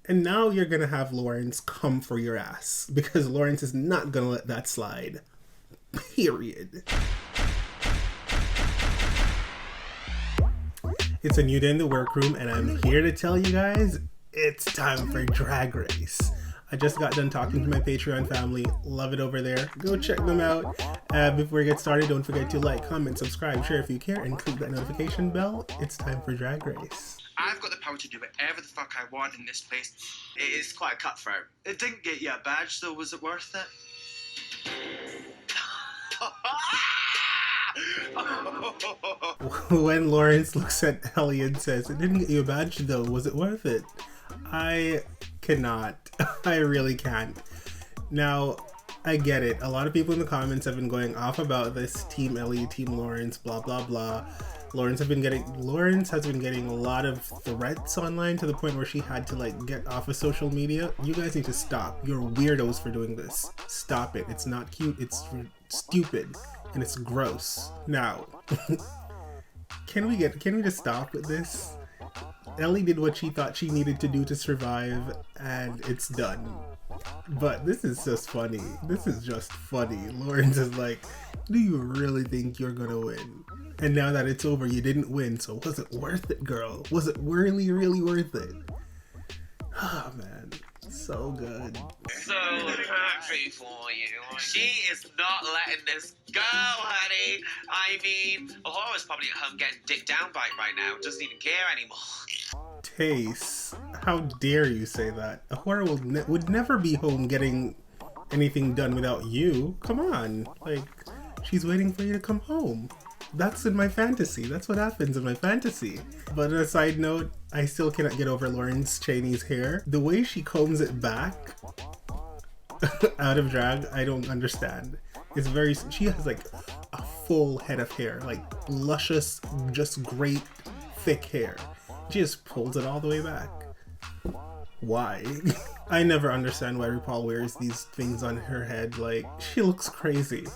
And now you're gonna have Lawrence come for your ass because Lawrence is not gonna let that slide. Period. It's a new day in the workroom, and I'm here to tell you guys it's time for Drag Race. I just got done talking to my Patreon family. Love it over there. Go check them out. Before we get started, don't forget to like, comment, subscribe, share if you care, and click that notification bell. It's time for Drag Race. I've got the power to do whatever the fuck I want in this place. It is quite a cutthroat. It didn't get you a badge, though. Was it worth it? When Lawrence looks at Ellie and says, "It didn't get you a badge, though. Was it worth it?" I cannot. I really can't. Now, I get it. A lot of people in the comments have been going off about this Team Ellie, Team Lawrence, blah, blah, blah. Lawrence has been getting a lot of threats online to the point where she had to like get off of social media. You guys need to stop. You're weirdos for doing this. Stop it. It's not cute. It's stupid and it's gross. Now, can we just stop with this? Ellie did what she thought she needed to do to survive, and it's done. But this is just funny. This is just funny. Lawrence is like, do you really think you're gonna win? And now that it's over, you didn't win, so was it worth it, girl? Was it really, really worth it? Oh man, so good. So happy for you. She is not letting this go, honey. I mean, Ahora's probably at home getting dicked down by it right now. Doesn't even care anymore. Tace, how dare you say that? Ahora would never be home getting anything done without you. Come on, like, she's waiting for you to come home. That's in my fantasy. That's what happens in my fantasy. But on a side note, I still cannot get over Lawrence Chaney's hair. The way she combs it back out of drag, I don't understand. It's very, she has like a full head of hair, like luscious, just great thick hair. She just pulls it all the way back. Why? I never understand why RuPaul wears these things on her head. Like, she looks crazy.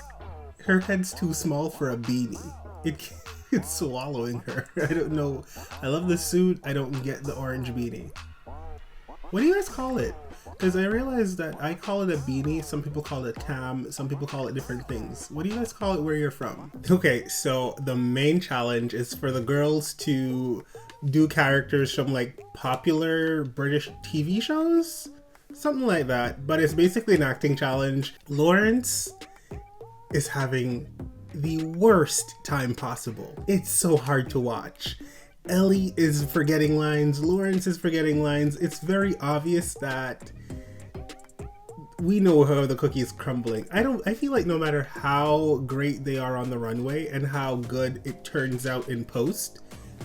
Her head's too small for a beanie. It's swallowing her. I don't know. I love the suit. I don't get the orange beanie. What do you guys call it? Because I realized that I call it a beanie. Some people call it a tam. Some people call it different things. What do you guys call it where you're from? Okay, so the main challenge is for the girls to do characters from like popular British TV shows? Something like that. But it's basically an acting challenge. Lawrence is having the worst time possible. It's so hard to watch. Ellie is forgetting lines. Lawrence is forgetting lines. It's very obvious that we know how the cookie is crumbling. I feel like no matter how great they are on the runway and how good it turns out in post,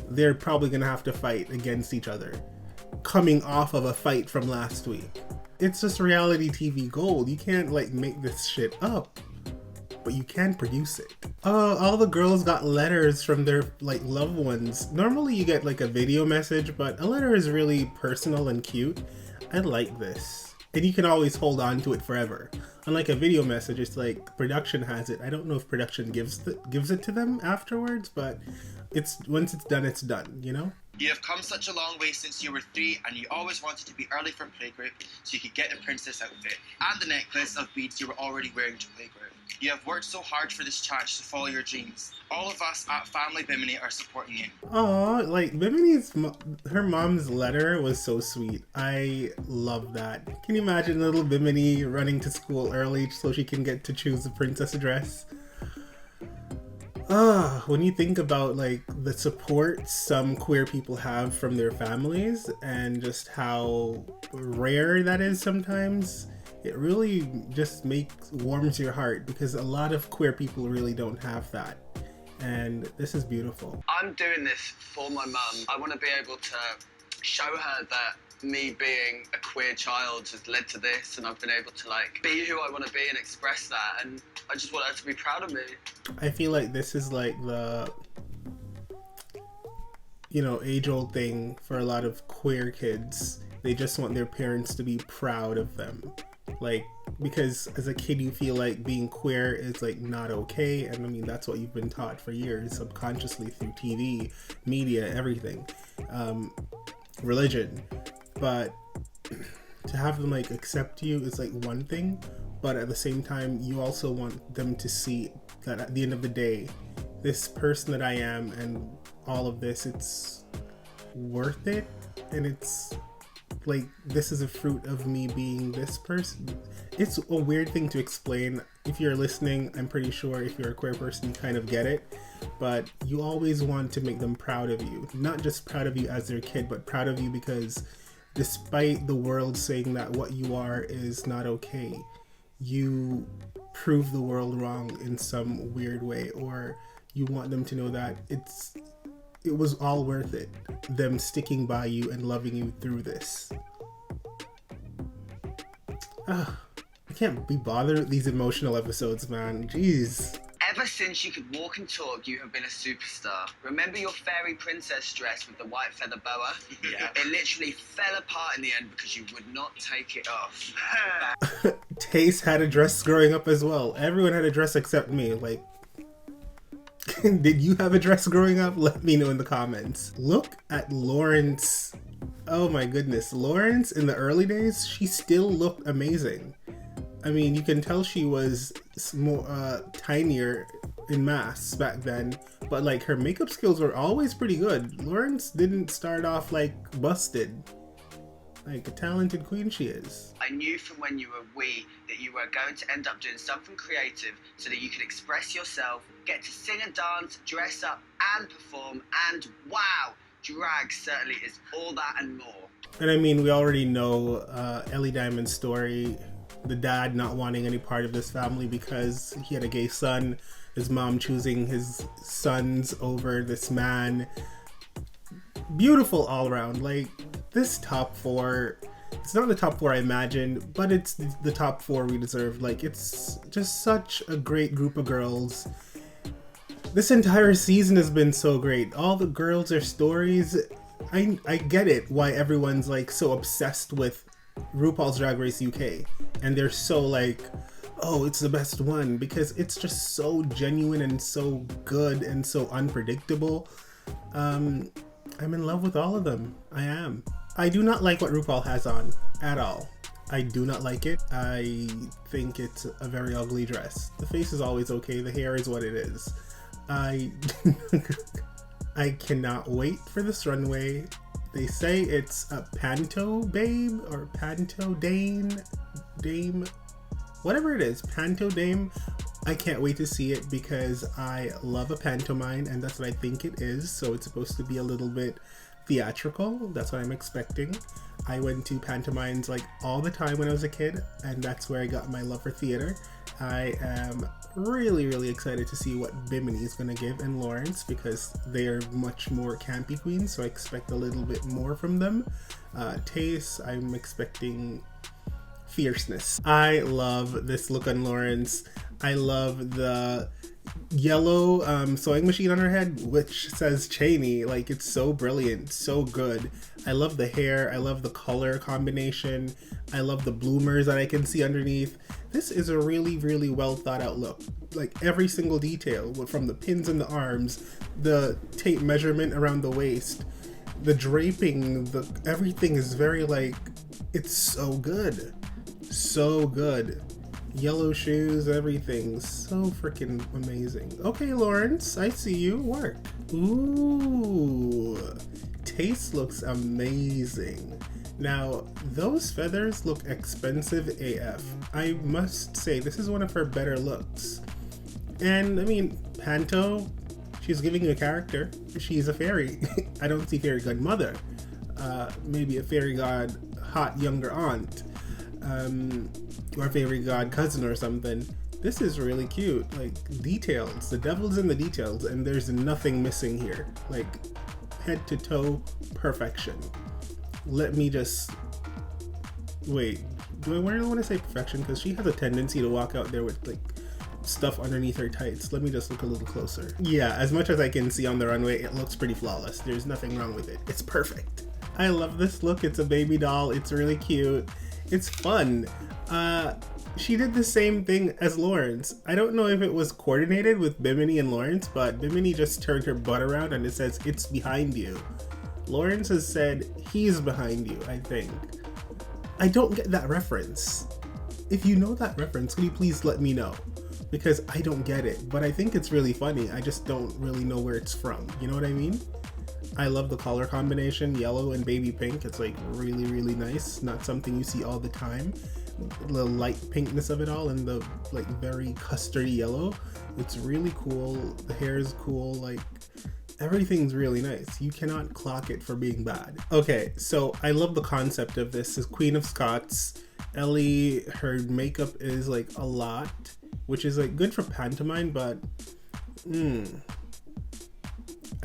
they're probably gonna have to fight against each other, coming off of a fight from last week. It's just reality TV gold. You can't like make this shit up, but you can produce it. All the girls got letters from their like loved ones. Normally you get like a video message, but a letter is really personal and cute. I like this. And you can always hold on to it forever. Unlike a video message, it's like production has it. I don't know if production gives it to them afterwards, but once it's done, you know? You have come such a long way since you were 3, and you always wanted to be early for playgroup so you could get the princess outfit and the necklace of beads you were already wearing to playgroup. You have worked so hard for this chance to follow your dreams. All of us at Family Bimini are supporting you. Aw, like Bimini's, her mom's letter was so sweet. I love that. Can you imagine little Bimini running to school early so she can get to choose the princess dress? When you think about like the support some queer people have from their families and just how rare that is sometimes, it really just warms your heart because a lot of queer people really don't have that. And this is beautiful. I'm doing this for my mum. I want to be able to show her that me being a queer child has led to this, and I've been able to like be who I want to be and express that, and I just want her to be proud of me. I feel like this is like the, you know, age-old thing for a lot of queer kids. They just want their parents to be proud of them. Like, because as a kid you feel like being queer is like not okay, and I mean that's what you've been taught for years subconsciously through TV, media, everything, religion. But to have them like accept you is like one thing, but at the same time you also want them to see that at the end of the day, this person that I am and all of this, it's worth it, and it's like this is a fruit of me being this person. It's a weird thing to explain. If you're listening, I'm pretty sure if you're a queer person you kind of get it, but you always want to make them proud of you, not just proud of you as their kid, but proud of you because despite the world saying that what you are is not okay, you prove the world wrong in some weird way, or you want them to know that it was all worth it, them sticking by you and loving you through this. I can't be bothered with these emotional episodes, man. Jeez. Ever since you could walk and talk, you have been a superstar. Remember your fairy princess dress with the white feather boa? Yeah. It literally fell apart in the end because you would not take it off. Tace had a dress growing up as well. Everyone had a dress except me. Like, did you have a dress growing up? Let me know in the comments. Look at Lawrence. Oh my goodness. Lawrence in the early days, she still looked amazing. I mean, you can tell she was more tinier in mass back then, but like her makeup skills were always pretty good. Lawrence didn't start off like busted. Like a talented queen she is. I knew from when you were wee that you were going to end up doing something creative so that you could express yourself, get to sing and dance, dress up and perform, and wow, drag certainly is all that and more. And I mean, we already know Ellie Diamond's story. The dad not wanting any part of this family because he had a gay son, his mom choosing his sons over this man. Beautiful all around. Like, this top four, it's not the top four I imagined, but it's the top four we deserve. Like, it's just such a great group of girls. This entire season has been so great. All the girls, their stories, I get it why everyone's like so obsessed with RuPaul's Drag Race UK, and they're so like, oh, it's the best one, because it's just so genuine and so good and so unpredictable. I'm in love with all of them. I am. I do not like what RuPaul has on at all. I do not like it. I think it's a very ugly dress. The face is always okay. The hair is what it is. I cannot wait for this runway. They say it's a panto babe or panto dame, whatever it is, panto dame. I can't wait to see it because I love a pantomime and that's what I think it is. So it's supposed to be a little bit theatrical. That's what I'm expecting. I went to pantomimes like all the time when I was a kid, and that's where I got my love for theater. I am really, really excited to see what Bimini is going to give and Lawrence, because they are much more campy queens, so I expect a little bit more from them. Taste, I'm expecting fierceness. I love this look on Lawrence. I love the yellow sewing machine on her head, which says Cheney. Like, it's so brilliant, so good. I love the hair. I love the color combination. I love the bloomers that I can see underneath. This is a really, really well thought out look. Like, every single detail, from the pins in the arms, the tape measurement around the waist, the draping, everything is very like, it's so good. So good. Yellow shoes, everything. So freaking amazing. Okay, Lawrence, I see you. Work. Ooh. Taste looks amazing. Now, those feathers look expensive AF. I must say, this is one of her better looks. And, I mean, Panto, she's giving you a character. She's a fairy. I don't see fairy godmother. Maybe a fairy god hot younger aunt. Or fairy god cousin or something. This is really cute. Like, details. The devil's in the details, and there's nothing missing here. Like, head to toe perfection. Let me just wait. Do I really want to say perfection? Because she has a tendency to walk out there with like stuff underneath her tights. Let me just look a little closer. Yeah, as much as I can see on the runway, it looks pretty flawless. There's nothing wrong with it. It's perfect. I love this look. It's a baby doll. It's really cute. It's fun. She did the same thing as Lawrence. I don't know if it was coordinated with Bimini and Lawrence, but Bimini just turned her butt around and it says, "It's behind you." Lawrence has said, "He's behind you," I think. I don't get that reference. If you know that reference, can you please let me know? Because I don't get it, but I think it's really funny. I just don't really know where it's from. You know what I mean? I love the color combination, yellow and baby pink. It's like really, really nice. Not something you see all the time. The light pinkness of it all and the like very custardy yellow. It's really cool. The hair is cool. Like everything's really nice. You cannot clock it for being bad. Okay, so I love the concept of this. This is Queen of Scots. Ellie, her makeup is like a lot, which is like good for pantomime, but and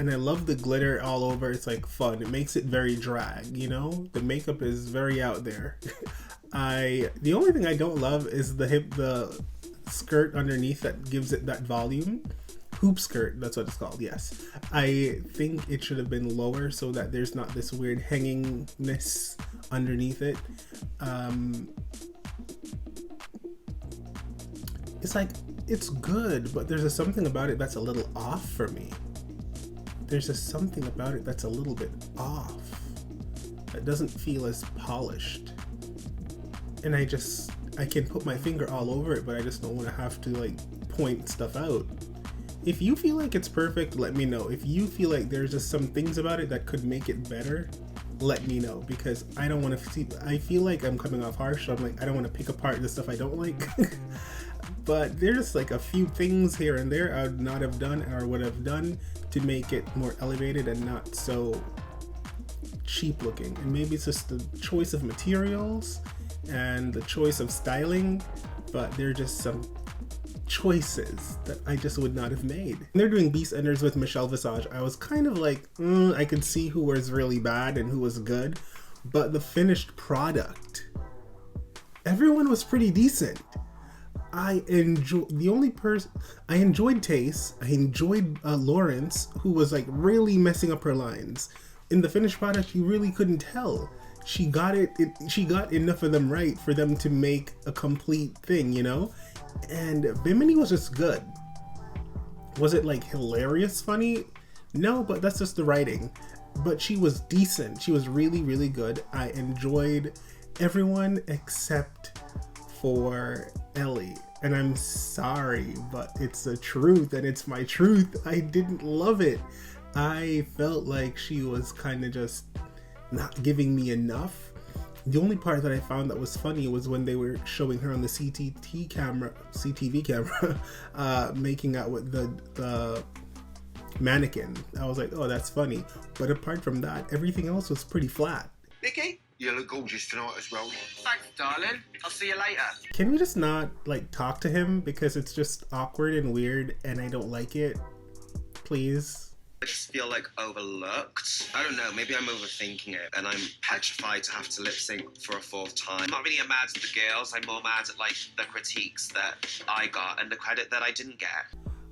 I love the glitter all over. It's like fun. It makes it very drag, you know? The makeup is very out there. The only thing I don't love is the skirt underneath that gives it that volume. Hoop skirt, that's what it's called, yes. I think it should have been lower so that there's not this weird hangingness underneath it. It's like, it's good, but there's something about it that's a little off for me. There's just something about it that's a little bit off. It doesn't feel as polished. And I can put my finger all over it, but I just don't want to have to like point stuff out. If you feel like it's perfect, let me know. If you feel like there's just some things about it that could make it better, let me know, because I don't want to see, I feel like I'm coming off harsh, so I'm like, I don't want to pick apart the stuff I don't like. But there's like a few things here and there I would not have done or would have done to make it more elevated and not so cheap looking. And maybe it's just the choice of materials and the choice of styling, but there are just some choices that I just would not have made. When they're doing Beast Enders with Michelle Visage, I was kind of like, I could see who was really bad and who was good, but the finished product, everyone was pretty decent. I enjoyed Tace. I enjoyed Lawrence, who was like really messing up her lines. In the finished product, you really couldn't tell. She got she got enough of them right for them to make a complete thing, you know? And Bimini was just good. Was it like hilarious funny? No, but that's just the writing. But she was decent. She was really, really good. I enjoyed everyone except for Ellie. And I'm sorry, but it's the truth and it's my truth. I didn't love it. I felt like she was kind of just not giving me enough. The only part that I found that was funny was when they were showing her on the CCTV camera, making out with the mannequin. I was like, oh, that's funny. But apart from that, everything else was pretty flat. Vicky, you look gorgeous tonight as well. Thanks, darling. I'll see you later. Can we just not like talk to him, because it's just awkward and weird and I don't like it? Please. I just feel like overlooked. I don't know, maybe I'm overthinking it and I'm petrified to have to lip sync for a fourth time. I'm not really mad at the girls, I'm more mad at like the critiques that I got and the credit that I didn't get.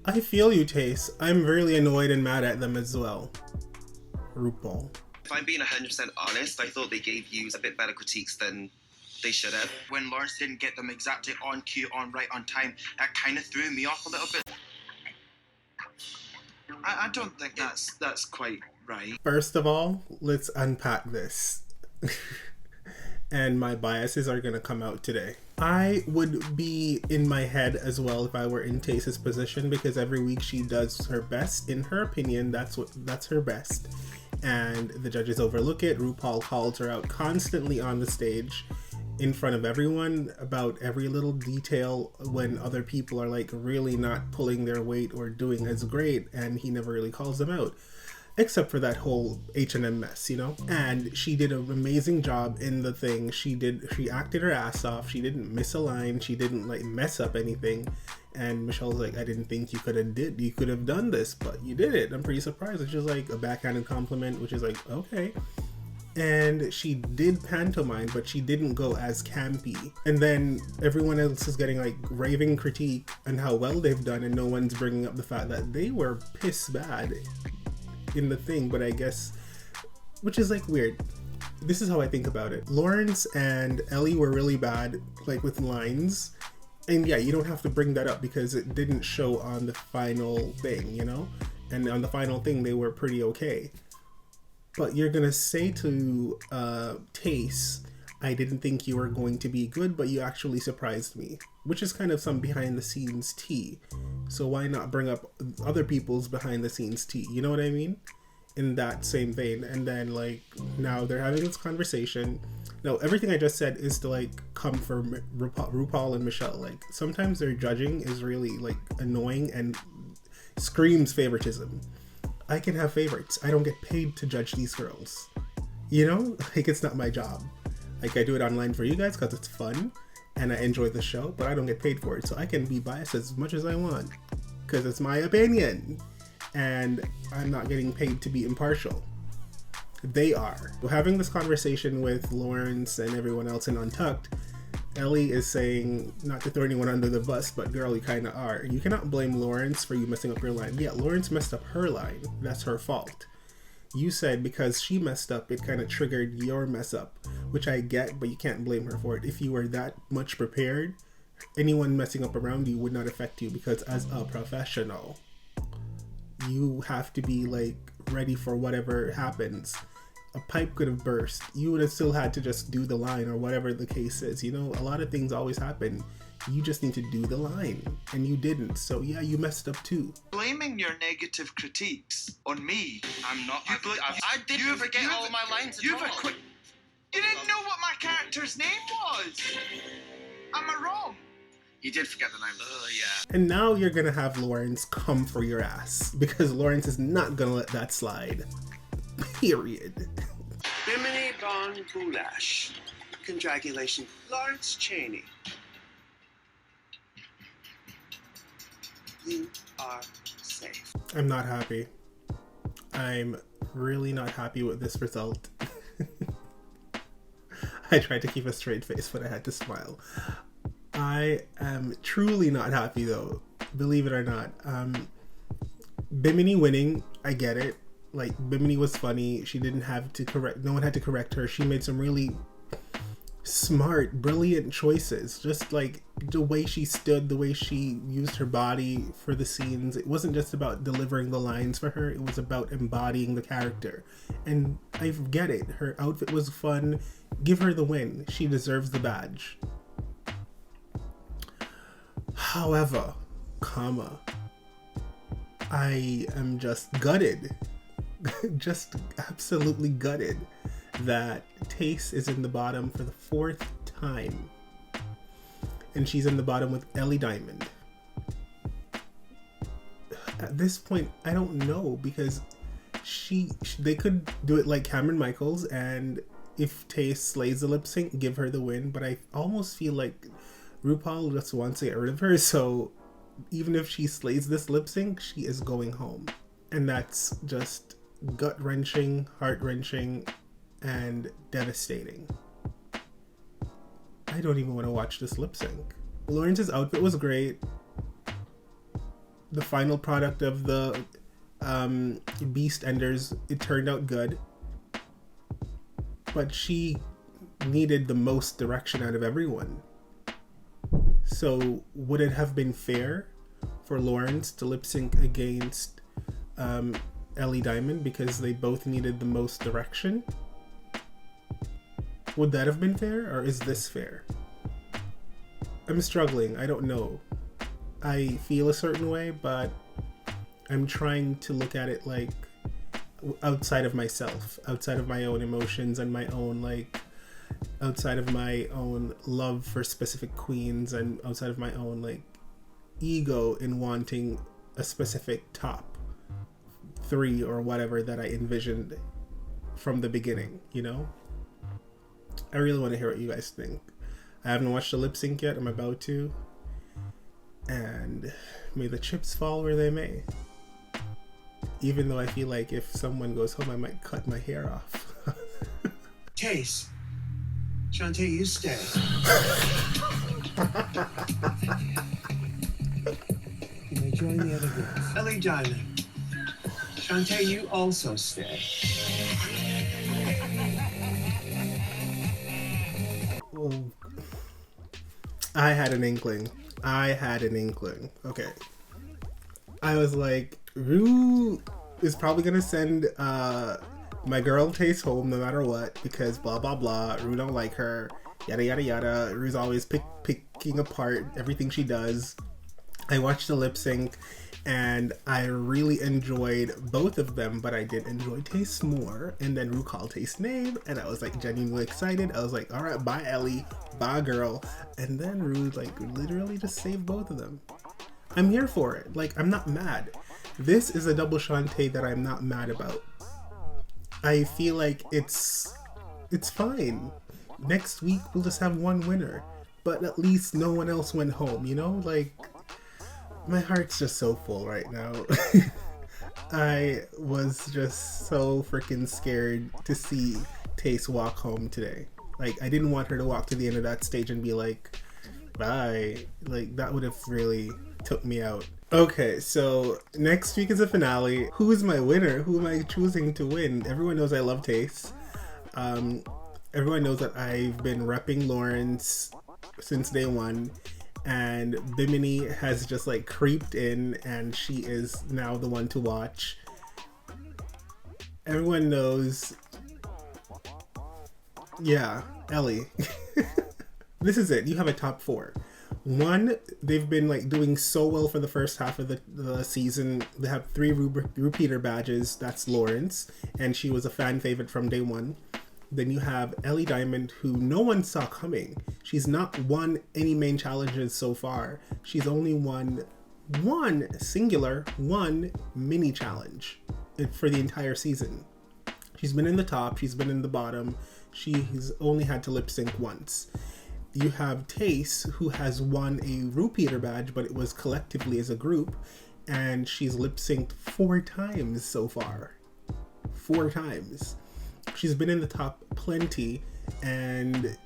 I feel you, Tace. I'm really annoyed and mad at them as well. RuPaul. If I'm being 100% honest, I thought they gave you a bit better critiques than they should have. When Lawrence didn't get them exactly on cue, on time, that kind of threw me off a little bit. I don't think that's quite right. First of all, let's unpack this. And my biases are gonna come out today. I would be in my head as well if I were in Tace's position, because every week she does her best. In her opinion, that's her best. And the judges overlook it. RuPaul calls her out constantly on the stage in front of everyone about every little detail when other people are like really not pulling their weight or doing as great, and he never really calls them out, except for that whole H&M mess, you know? And she did an amazing job in the thing. She acted her ass off. She didn't miss a line. She didn't like mess up anything. And Michelle's like, I didn't think you could have done this, but you did it. I'm pretty surprised. It's just like a backhanded compliment, which is like, okay. And she did pantomime, but she didn't go as campy. And then everyone else is getting like raving critique on how well they've done, and no one's bringing up the fact that they were piss bad in the thing. But I guess, which is like weird. This is how I think about it. Lawrence and Ellie were really bad, like with lines. And yeah, you don't have to bring that up because it didn't show on the final thing, you know? And on the final thing, they were pretty okay. But you're gonna say to Tace, I didn't think you were going to be good, but you actually surprised me, which is kind of some behind the scenes tea. So why not bring up other people's behind the scenes tea? You know what I mean? In that same vein. And then like now they're having this conversation. No, everything I just said is to like come from RuPaul and Michelle. Like sometimes their judging is really like annoying and screams favoritism. I can have favorites. I don't get paid to judge these girls. You know, like it's not my job. Like I do it online for you guys because it's fun and I enjoy the show, but I don't get paid for it. So I can be biased as much as I want because it's my opinion and I'm not getting paid to be impartial. They are. Having this conversation with Lawrence and everyone else in Untucked, Ellie is saying, not to throw anyone under the bus, but girl, you kind of are. You cannot blame Lawrence for you messing up your line. Yeah, Lawrence messed up her line. That's her fault. You said because she messed up, it kind of triggered your mess up, which I get, but you can't blame her for it. If you were that much prepared, anyone messing up around you would not affect you because as a professional, you have to be like ready for whatever happens. A pipe could have burst. You would have still had to just do the line or whatever the case is. You know, a lot of things always happen. You just need to do the line and you didn't. So yeah, you messed up too. Blaming your negative critiques on me. I'm not. I didn't forget all my lines at all. You didn't know what my character's name was. Am I wrong? You did forget the name. Yeah. And now you're gonna have Lawrence come for your ass because Lawrence is not gonna let that slide. Period. Bimini Bon Goulash. Congratulations, Lawrence Cheney. You are safe. I'm not happy. I'm really not happy with this result. I tried to keep a straight face, but I had to smile. I am truly not happy though, believe it or not. Bimini winning, I get it. Like Bimini was funny. She didn't have to correct, no one had to correct her. She made some really smart, brilliant choices. Just like the way she stood, the way she used her body for the scenes. It wasn't just about delivering the lines for her, it was about embodying the character. And I get it. Her outfit was fun. Give her the win. She deserves the badge. However, I am just gutted. Just absolutely gutted that Tace is in the bottom for the 4th time. And she's in the bottom with Ellie Diamond. At this point, I don't know because they could do it like Cameron Michaels and if Tace slays the lip sync, give her the win. But I almost feel like RuPaul just wants to get rid of her. So even if she slays this lip sync, she is going home. And that's just gut-wrenching, heart-wrenching, and devastating. I don't even want to watch this lip sync. Lawrence's outfit was great. The final product of the Beast Enders, it turned out good. But she needed the most direction out of everyone. So would it have been fair for Lawrence to lip sync against Ellie Diamond because they both needed the most direction? Would that have been fair, or is this fair? I'm struggling. I don't know. I feel a certain way, but I'm trying to look at it like outside of myself, outside of my own emotions and my own like outside of my own love for specific queens and outside of my own like ego in wanting a specific top 3 or whatever that I envisioned from the beginning, you know? I really want to hear what you guys think. I haven't watched the lip sync yet. I'm about to. And may the chips fall where they may. Even though I feel like if someone goes home, I might cut my hair off. Tace. Shantay, you stay. You may join the other girls. Ellie Diamond. Shantay, you also stay. Well, I had an inkling. Okay. I was like, Rue is probably gonna send My girl tastes home no matter what because blah blah blah. Rue don't like her. Yada yada yada. Rue's always picking apart everything she does. I watched the lip sync and I really enjoyed both of them, but I did enjoy Taste more. And then Rue called Taste's name and I was like genuinely excited. I was like, all right, bye Ellie, bye girl. And then Rue like literally just saved both of them. I'm here for it. Like, I'm not mad. This is a double shantay that I'm not mad about. I feel like it's fine. Next week we'll just have one winner, but at least no one else went home, you know? Like, my heart's just so full right now. I was just so freaking scared to see Taste walk home today. Like, I didn't want her to walk to the end of that stage and be like, bye. Like, that would have really took me out. Okay, so next week is a finale. Who is my winner? Who am I choosing to win? Everyone knows I love Taste. Everyone knows that I've been repping Lawrence since day one. And Bimini has just like creeped in and she is now the one to watch. Everyone knows. Yeah, Ellie. This is it. You have a top 4. One, they've been like doing so well for the first half of the season. They have 3 repeater badges. That's Lawrence, and she was a fan favorite from day one. Then you have Ellie Diamond, who no one saw coming. She's not won any main challenges so far. She's only won one mini challenge for the entire season. She's been in the top, she's been in the bottom. She's only had to lip sync once. You have Tace, who has won a repeater badge, but it was collectively as a group, and she's lip synced 4 times so far. 4 times. She's been in the top plenty, and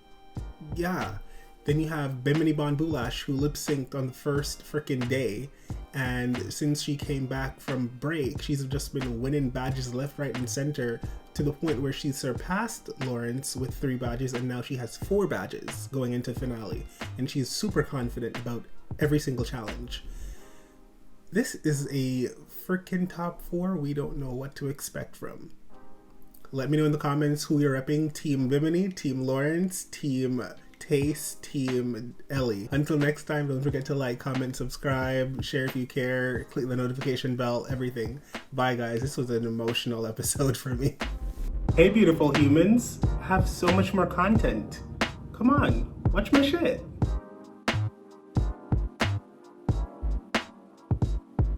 yeah. Then you have Bimini Bon Boulash, who lip synced on the first freaking day, and since she came back from break, she's just been winning badges left, right, and center to the point where she surpassed Lawrence with 3 badges, and now she has 4 badges going into finale, and she's super confident about every single challenge. This is a freaking top 4 we don't know what to expect from. Let me know in the comments who you're repping. Team Bimini, Team Lawrence, Team Taste, Team Ellie. Until next time, don't forget to like, comment, subscribe, share if you care, click the notification bell, everything. Bye guys, this was an emotional episode for me. Hey beautiful humans, I have so much more content. Come on, watch my shit.